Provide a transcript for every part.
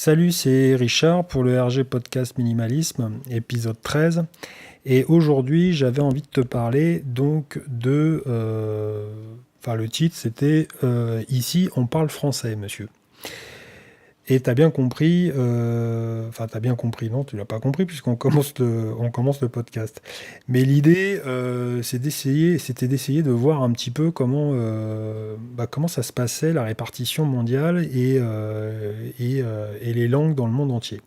Salut, c'est Richard pour le RG Podcast Minimalisme, épisode 13. Et aujourd'hui, j'avais envie de te parler donc Enfin, le titre, c'était Ici, on parle français, monsieur. Et t'as bien compris... Enfin, t'as bien compris, non, tu l'as pas compris puisqu'on commence le podcast. Mais l'idée, c'était d'essayer de voir un petit peu comment ça se passait, la répartition mondiale et les langues dans le monde entier.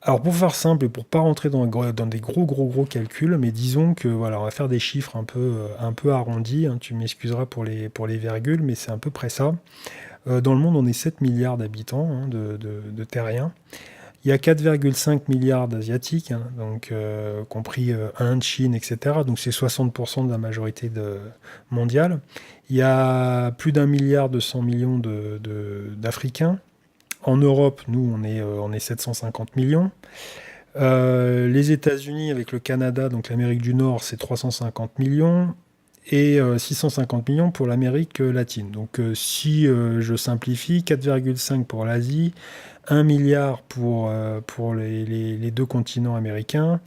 Alors pour faire simple et pour pas rentrer dans des gros calculs, mais disons que voilà, on va faire des chiffres un peu arrondis, hein, tu m'excuseras pour les virgules, mais c'est à peu près ça. Dans le monde, on est 7 milliards d'habitants, hein, de terriens. Il y a 4,5 milliards d'Asiatiques, hein, donc compris Inde, Chine, etc. Donc c'est 60% de la majorité mondiale. Il y a plus d'1,2 milliard d'Africains. En Europe, nous, on est 750 millions. Les États-Unis avec le Canada, donc l'Amérique du Nord, c'est 350 millions. Et 650 millions pour l'Amérique latine. Donc si je simplifie, 4,5 pour l'Asie, 1 milliard pour les deux continents américains,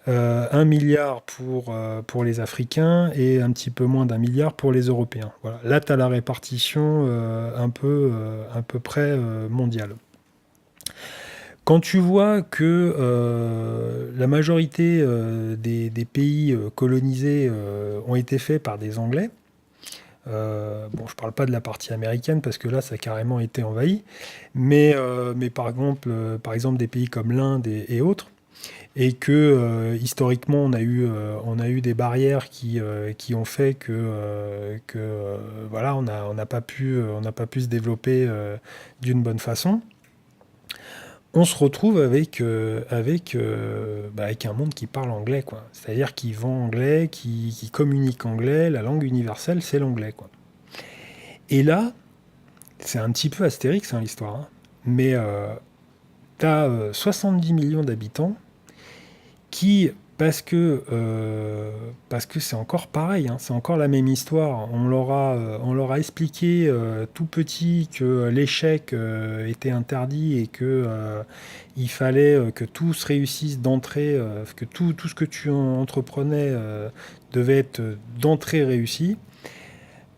1 milliard pour les Africains et un petit peu moins d'1 milliard pour les Européens. Voilà. Là, tu as la répartition à peu près mondiale. Quand tu vois que la majorité des pays colonisés ont été faits par des Anglais, bon, je parle pas de la partie américaine parce que là, ça a carrément été envahi, mais par exemple des pays comme l'Inde et autres, et que historiquement, on a eu des barrières qui ont fait que voilà, on n'a pas pu se développer d'une bonne façon. On se retrouve avec un monde qui parle anglais, quoi. C'est-à-dire qui vend anglais, qui communique anglais, la langue universelle, c'est l'anglais, quoi. Et là, c'est un petit peu Astérix, hein, l'histoire, hein. Mais t'as 70 millions d'habitants qui, parce que c'est encore pareil, hein, c'est encore la même histoire. On leur a expliqué tout petit que l'échec était interdit et que il fallait que tout se réussisse d'entrée, que tout ce que tu entreprenais devait être d'entrée réussi.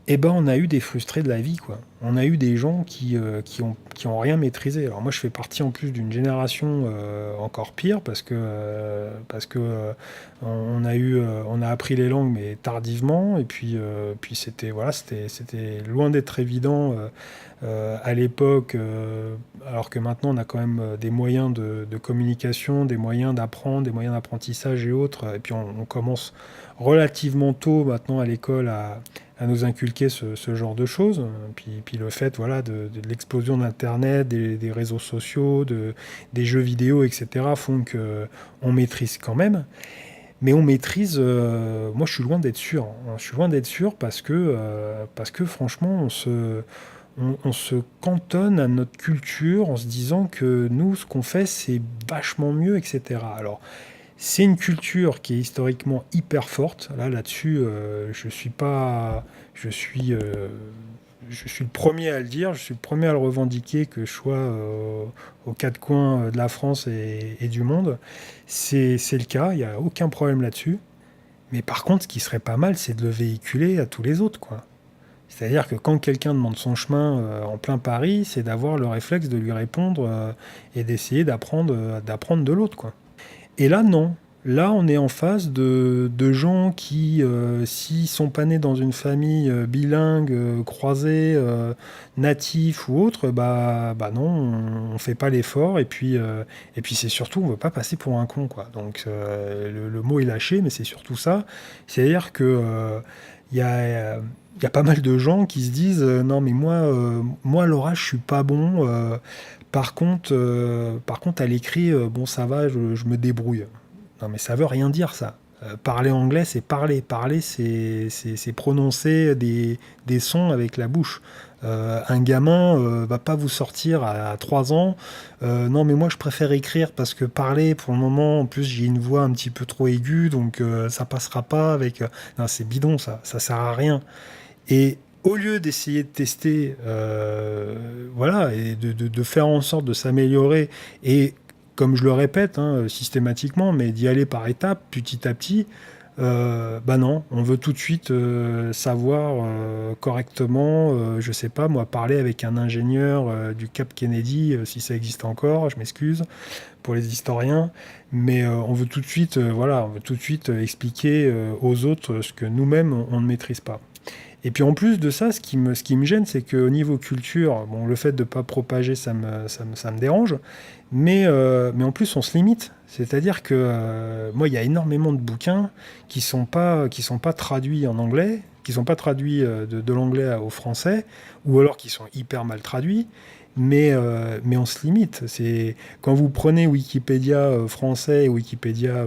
Eh ben, on a eu des frustrés de la vie, quoi. On a eu des gens qui ont rien maîtrisé. Alors moi, je fais partie en plus d'une génération encore pire parce que on a appris les langues mais tardivement et puis c'était loin d'être évident à l'époque, alors que maintenant on a quand même des moyens de communication, des moyens d'apprendre, des moyens d'apprentissage et autres. Et puis on commence relativement tôt maintenant à l'école à nous inculquer ce genre de choses. Puis le fait voilà, de l'explosion d'Internet, des réseaux sociaux, des jeux vidéo, etc. font qu'on maîtrise quand même. Mais on maîtrise, moi je suis loin d'être sûr, hein. Je suis loin d'être sûr parce que franchement on se cantonne à notre culture en se disant que nous ce qu'on fait c'est vachement mieux, etc. Alors c'est une culture qui est historiquement hyper forte. Là-dessus, je suis pas, je suis le premier à le dire, je suis le premier à le revendiquer, que je sois aux quatre coins de la France et du monde. C'est le cas, il n'y a aucun problème là-dessus. Mais par contre, ce qui serait pas mal, c'est de le véhiculer à tous les autres, quoi. C'est-à-dire que quand quelqu'un demande son chemin en plein Paris, c'est d'avoir le réflexe de lui répondre et d'essayer d'apprendre de l'autre, quoi. Et là, non. Là, on est en face de gens qui, s'ils sont pas nés dans une famille bilingue, croisée, natif ou autre, bah non, on fait pas l'effort. Et puis c'est surtout, on veut pas passer pour un con, quoi. Donc le mot est lâché, mais c'est surtout ça. C'est-à-dire que il y a pas mal de gens qui se disent non, mais moi, à l'oral, je suis pas bon. Par contre, à l'écrit, bon, ça va, je me débrouille. Non, mais ça veut rien dire, ça. Parler anglais, c'est parler. Parler, c'est prononcer des sons avec la bouche. Un gamin va pas vous sortir à 3 ans. Non, mais moi, je préfère écrire parce que parler, pour le moment, en plus, j'ai une voix un petit peu trop aiguë, donc ça passera pas avec... Non, c'est bidon, ça. Ça sert à rien. Et au lieu d'essayer de tester, voilà, et de faire en sorte de s'améliorer, et comme je le répète, hein, systématiquement, mais d'y aller par étapes, petit à petit, bah non, on veut tout de suite savoir correctement, je sais pas, moi, parler avec un ingénieur du Cap Kennedy, si ça existe encore, je m'excuse pour les historiens, mais on veut tout de suite, voilà, on veut tout de suite expliquer aux autres ce que nous-mêmes on ne maîtrise pas. Et puis en plus de ça, ce qui me gêne, c'est qu'au niveau culture, bon, le fait de ne pas propager, ça me dérange, mais en plus on se limite. C'est-à-dire que moi, il y a énormément de bouquins qui sont pas traduits en anglais, qui sont pas traduits de l'anglais au français, ou alors qui sont hyper mal traduits, mais on se limite. C'est, quand vous prenez Wikipédia français et Wikipédia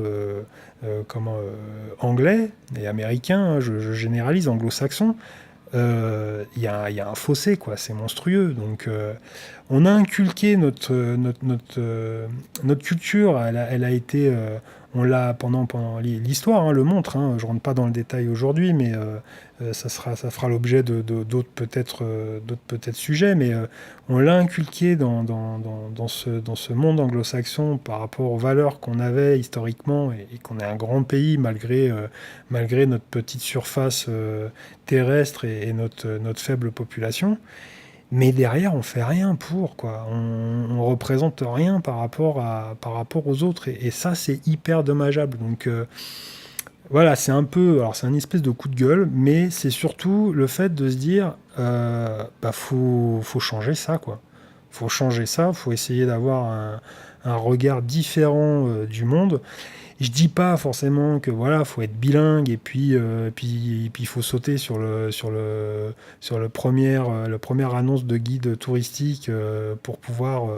anglais et américain, hein, je généralise, anglo-saxon, il y a un fossé, quoi, c'est monstrueux. Donc, on a inculqué notre culture, elle a été, on l'a pendant l'histoire, hein, le montre, hein, je rentre pas dans le détail aujourd'hui, mais ça fera l'objet d'autres peut-être sujets, mais on l'a inculqué dans ce monde anglo-saxon par rapport aux valeurs qu'on avait historiquement, et qu'on est un grand pays malgré notre petite surface terrestre et notre faible population. Mais derrière, on fait rien pour, quoi. On représente rien par rapport aux autres. Et ça, c'est hyper dommageable. Donc, voilà, c'est un peu, alors c'est un espèce de coup de gueule, mais c'est surtout le fait de se dire, bah, faut changer ça, quoi. Faut changer ça, faut essayer d'avoir un regard différent du monde. Je dis pas forcément que voilà, faut être bilingue, et puis il faut sauter sur le première annonce de guide touristique pour pouvoir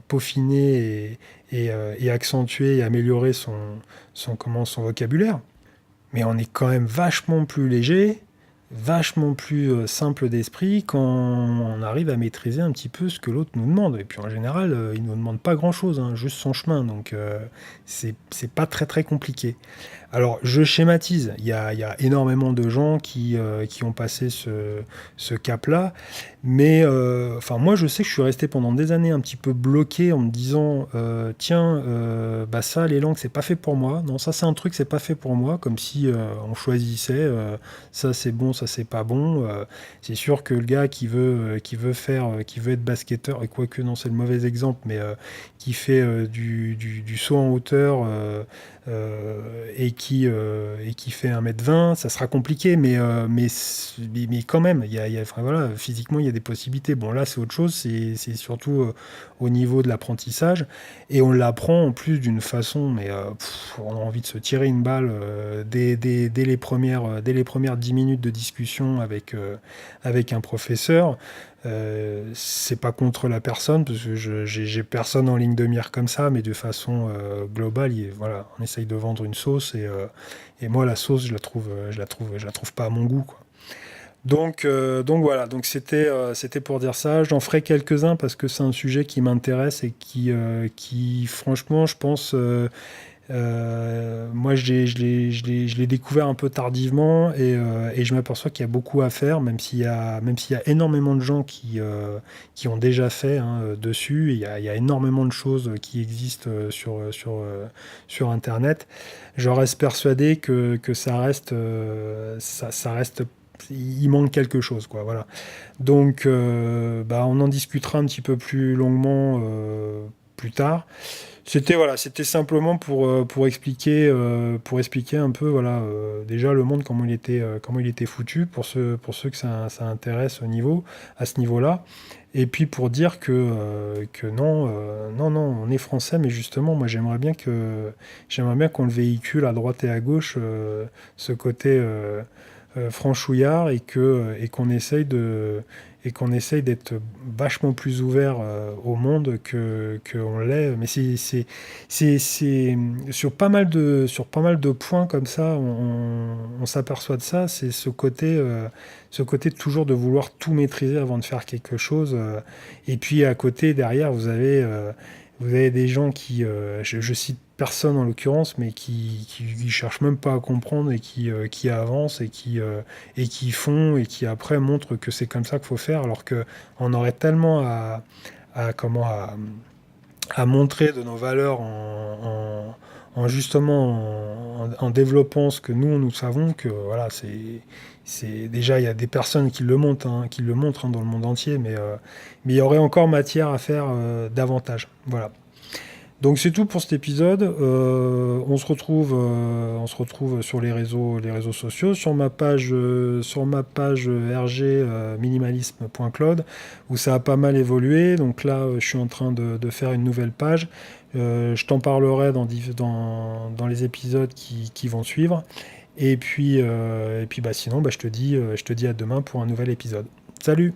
peaufiner et accentuer et améliorer son vocabulaire. Mais on est quand même vachement plus léger, vachement plus simple d'esprit quand on arrive à maîtriser un petit peu ce que l'autre nous demande. Et puis en général, il ne nous demande pas grand-chose, hein, juste son chemin. Donc c'est pas très très compliqué. Alors je schématise, il y a énormément de gens qui ont passé ce cap-là, mais enfin moi je sais que je suis resté pendant des années un petit peu bloqué en me disant tiens, bah ça les langues c'est pas fait pour moi, non ça c'est un truc c'est pas fait pour moi, comme si on choisissait ça c'est bon, ça c'est pas bon. C'est sûr que le gars qui veut être basketteur, et quoique non c'est le mauvais exemple, mais qui fait du saut en hauteur et qui fait 1,20 m, ça sera compliqué, mais quand même, enfin, voilà, physiquement, il y a des possibilités. Bon, là, c'est autre chose, c'est surtout au niveau de l'apprentissage, et on l'apprend en plus d'une façon, mais on a envie de se tirer une balle dès les premières 10 minutes de discussion avec un professeur. C'est pas contre la personne, parce que j'ai personne en ligne de mire comme ça, mais de façon globale, voilà, on essaye de vendre une sauce, et moi la sauce je la trouve pas à mon goût, quoi. Donc voilà, donc c'était pour dire ça. J'en ferai quelques-uns parce que c'est un sujet qui m'intéresse et qui franchement je pense moi, je l'ai découvert un peu tardivement, et je m'aperçois qu'il y a beaucoup à faire, même s'il y a énormément de gens qui ont déjà fait hein, dessus. Il y a énormément de choses qui existent sur Internet. Je reste persuadé que ça reste, il manque quelque chose, quoi. Voilà. Donc, bah, on en discutera un petit peu plus longuement plus tard. C'était voilà, c'était simplement pour expliquer un peu voilà déjà le monde comment il était foutu pour ceux que ça intéresse à ce niveau-là, et puis pour dire que non non on est français, mais justement moi j'aimerais bien qu'on le véhicule à droite et à gauche, ce côté franchouillard, et qu'on essaye d'être vachement plus ouvert au monde que on l'est. Mais c'est sur pas mal de points comme ça, on s'aperçoit de ça. C'est ce côté toujours de vouloir tout maîtriser avant de faire quelque chose. Et puis à côté, derrière, vous avez des gens je cite personnes en l'occurrence, mais qui cherchent même pas à comprendre et qui avancent et qui font et qui après montrent que c'est comme ça qu'il faut faire, alors que on aurait tellement à comment à montrer de nos valeurs en justement en développant ce que nous savons, que voilà, c'est déjà il y a des personnes qui le montrent, hein, dans le monde entier, mais il y aurait encore matière à faire davantage. Voilà. Donc c'est tout pour cet épisode. On se retrouve sur les réseaux sociaux, sur ma page RG minimalisme.cloud, où ça a pas mal évolué. Donc là, je suis en train de faire une nouvelle page. Je t'en parlerai dans les épisodes qui vont suivre. Et puis bah, sinon, bah, je te dis à demain pour un nouvel épisode. Salut!